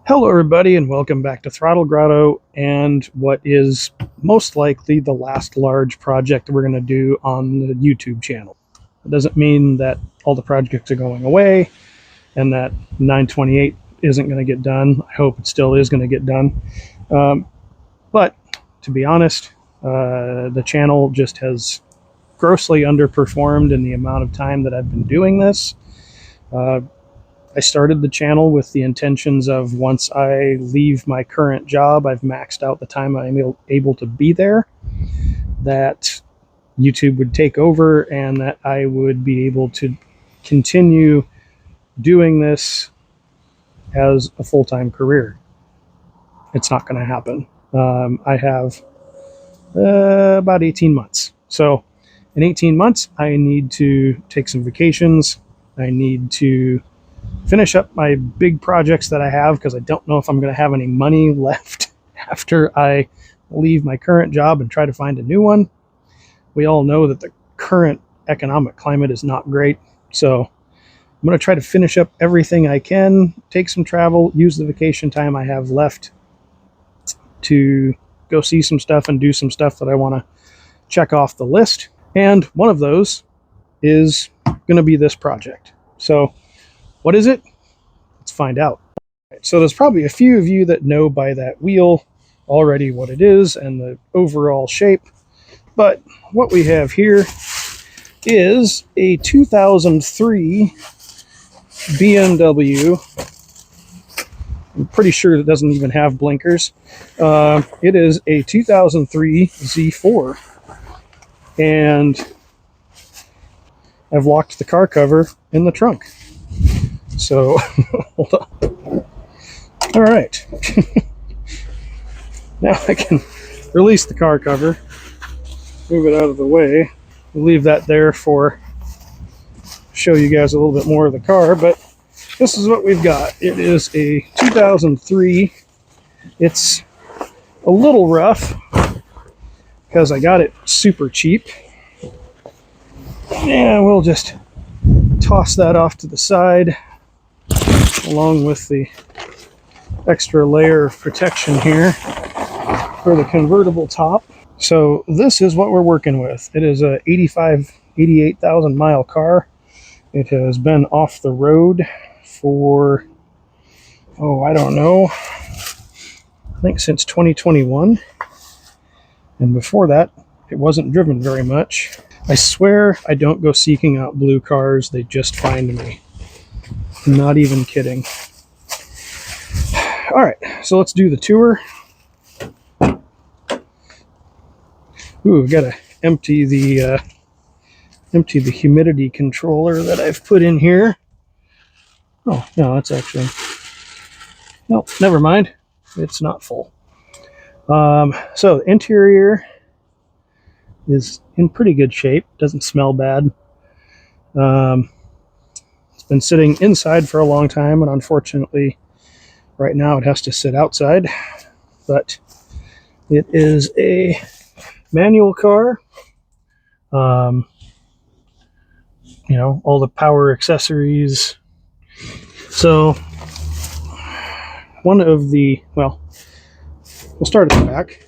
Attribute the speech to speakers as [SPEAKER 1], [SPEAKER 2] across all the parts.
[SPEAKER 1] Hello, everybody, and welcome back to Throttle Grotto and what is most likely the last large project we're going to do on the YouTube channel. It doesn't mean that all the projects are going away and that 928 isn't going to get done. I hope it still is going to get done. But to be honest, the channel just has grossly underperformed in the amount of time that I've been doing this. I started the channel with the intentions of once I leave my current job, I've maxed out the time I'm able to be there, that YouTube would take over and that I would be able to continue doing this as a full-time career. It's not going to happen. I have about 18 months. So in 18 months, I need to take some vacations. I need to finish up my big projects that I have because I don't know if I'm going to have any money left after I leave my current job and try to find a new one. We all know that the current economic climate is not great. So I'm going to try to finish up everything I can, take some travel, use the vacation time I have left to go see some stuff and do some stuff that I want to check off the list. And one of those is going to be this project. So what is it? Let's find out. So there's probably a few of you that know by that wheel already what it is and the overall shape. But what we have here is a 2003 BMW. I'm pretty sure it doesn't even have blinkers. It is a 2003 Z4. And I've locked the car cover in the trunk. So, hold on. All right. Now I can release the car cover, move it out of the way, leave that there for show you guys a little bit more of the car. But this is what we've got. It is a 2003. It's a little rough because I got it super cheap. And we'll just toss that off to the side, along with the extra layer of protection here for the convertible top. So this is what we're working with. It is a 88,000 mile car. It has been off the road for, I don't know, I think since 2021. And before that, it wasn't driven very much. I swear I don't go seeking out blue cars. They just find me. I'm not even kidding. All right, so let's do the tour. Ooh, I've got to empty the humidity controller that I've put in here. Oh, no, that's actually... No, never mind. It's not full. So the interior is in pretty good shape. Doesn't smell bad. It's been sitting inside for a long time, and unfortunately, right now it has to sit outside. But it is a manual car. You know, all the power accessories. So one of the, well, we'll start at the back.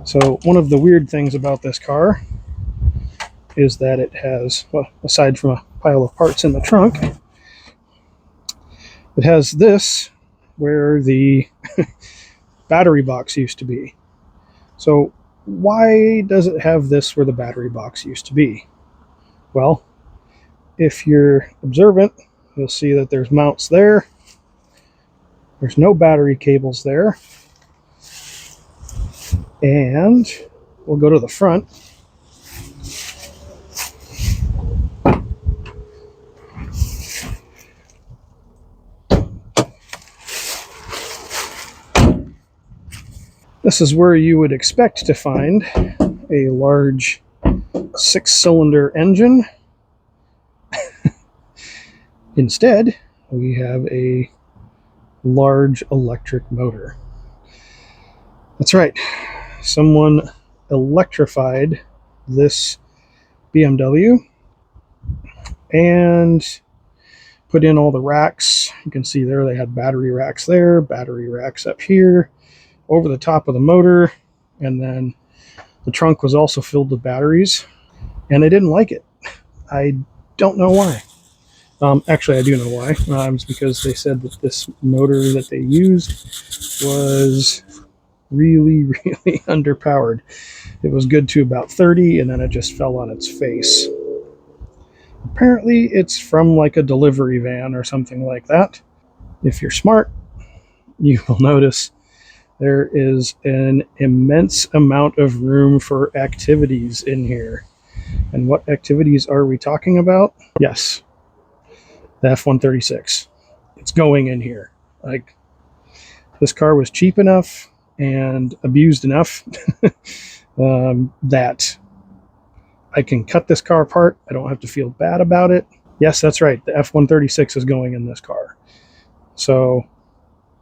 [SPEAKER 1] So one of the weird things about this car is that it has, well, aside from a pile of parts in the trunk, it has this where the battery box used to be. So why does it have this where the battery box used to be? Well, if you're observant, you'll see that there's mounts there. There's no battery cables there. And we'll go to the front. This is where you would expect to find a large 6-cylinder engine. Instead, we have a large electric motor. That's right. Someone electrified this BMW and put in all the racks. You can see there they had battery racks there, battery racks up here, over the top of the motor, and then the trunk was also filled with batteries, and I didn't like it. I don't know why. Actually, I do know why. It's because they said that this motor that they used was really, really underpowered. It was good to about 30, and then it just fell on its face. Apparently, it's from like a delivery van or something like that. If you're smart, you will notice there is an immense amount of room for activities in here. And what activities are we talking about? Yes, the F-136. It's going in here. Like, this car was cheap enough and abused enough that I can cut this car apart. I don't have to feel bad about it. Yes, that's right. The F-136 is going in this car. So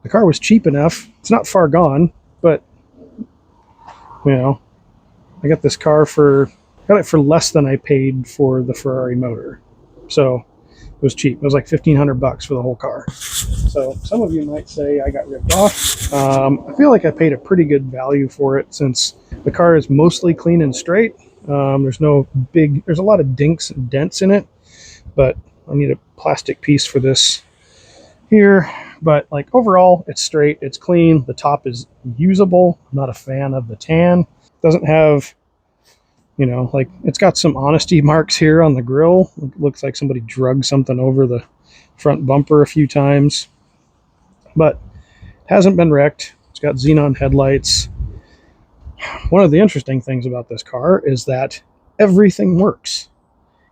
[SPEAKER 1] the car was cheap enough. It's not far gone, but you know, I got this car for less than I paid for the Ferrari motor. So it was cheap. It was like $1,500 for the whole car. So some of you might say I got ripped off. I feel like I paid a pretty good value for it since the car is mostly clean and straight. There's a lot of dinks and dents in it, but I need a plastic piece for this here. But like overall, it's straight, it's clean. The top is usable. I'm not a fan of the tan. It doesn't have, like it's got some honesty marks here on the grill. It looks like somebody drugged something over the front bumper a few times, but it hasn't been wrecked. It's got xenon headlights. One of the interesting things about this car is that everything works,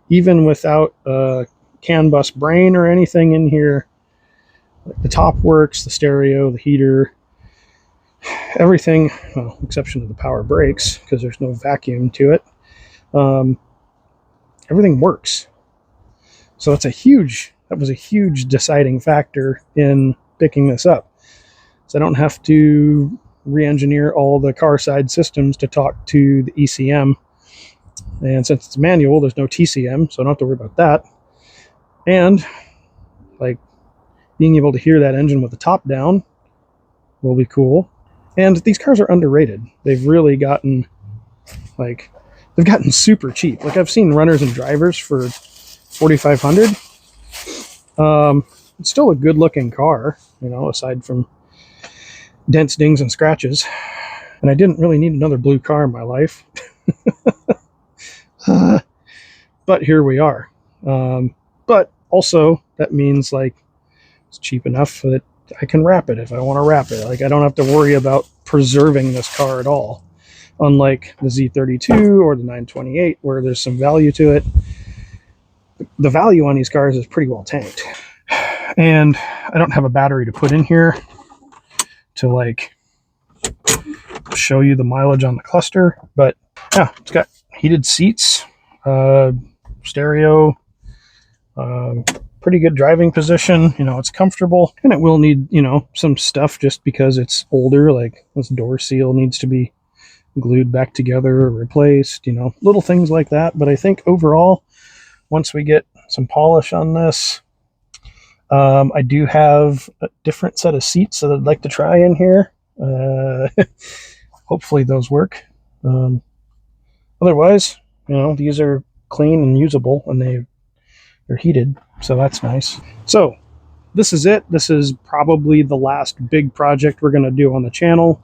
[SPEAKER 1] even without a CAN bus brain or anything in here. The top works, the stereo, the heater, everything, well, exception of the power brakes because there's no vacuum to it. Everything works. So that was a huge deciding factor in picking this up. So I don't have to re-engineer all the car side systems to talk to the ECM. And since it's manual, there's no TCM, so I don't have to worry about that. And like being able to hear that engine with the top down will be cool. And these cars are underrated. They've really gotten super cheap. Like I've seen runners and drivers for $4,500. It's still a good looking car, aside from dents, dings, and scratches. And I didn't really need another blue car in my life. But here we are. But also that means like it's cheap enough that I can wrap it if I want to wrap it. Like I don't have to worry about preserving this car at all. Unlike the Z32 or the 928, where there's some value to it. The value on these cars is pretty well tanked. And I don't have a battery to put in here to like show you the mileage on the cluster, but yeah, it's got heated seats, stereo, pretty good driving position. It's comfortable, and it will need, some stuff just because it's older, like this door seal needs to be glued back together or replaced, little things like that. But I think overall, once we get some polish on this, I do have a different set of seats that I'd like to try in here. Hopefully those work. Otherwise, these are clean and usable, and they're heated, so that's nice. So this is it. This is probably the last big project we're going to do on the channel.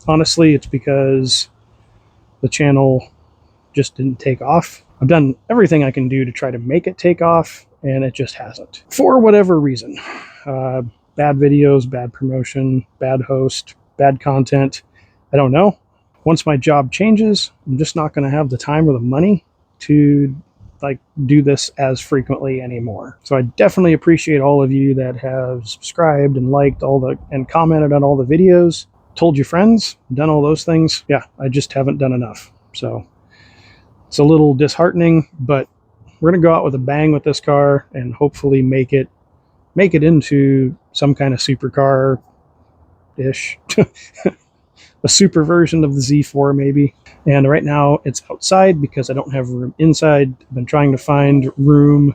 [SPEAKER 1] Honestly, it's because the channel just didn't take off. I've done everything I can do to try to make it take off, and it just hasn't. For whatever reason. Bad videos, bad promotion, bad host, bad content. I don't know. Once my job changes, I'm just not going to have the time or the money to do this as frequently anymore. So I definitely appreciate all of you that have subscribed and liked and commented on all the videos, told your friends, done all those things. Yeah, I just haven't done enough. So it's a little disheartening, but we're going to go out with a bang with this car and hopefully make it into some kind of supercar-ish. a super version of the Z4 maybe. And right now it's outside because I don't have room inside. I've been trying to find room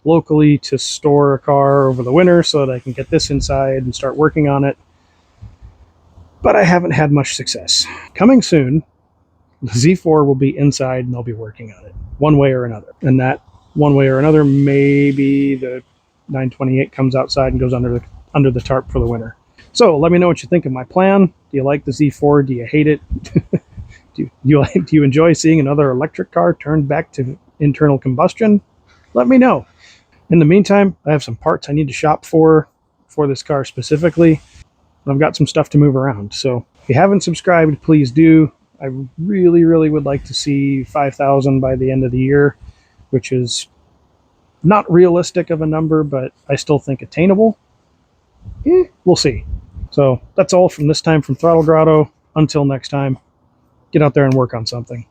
[SPEAKER 1] locally to store a car over the winter so that I can get this inside and start working on it. But I haven't had much success. Coming soon, the Z4 will be inside and I'll be working on it one way or another. And that one way or another, maybe the 928 comes outside and goes under the tarp for the winter. So let me know what you think of my plan. Do you like the Z4? Do you hate it? do you enjoy seeing another electric car turned back to internal combustion? Let me know. In the meantime, I have some parts I need to shop for this car specifically. I've got some stuff to move around. So if you haven't subscribed, please do. I really, really would like to see 5,000 by the end of the year, which is not realistic of a number, but I still think attainable. We'll see. So that's all from this time from Throttle Grotto. Until next time, get out there and work on something.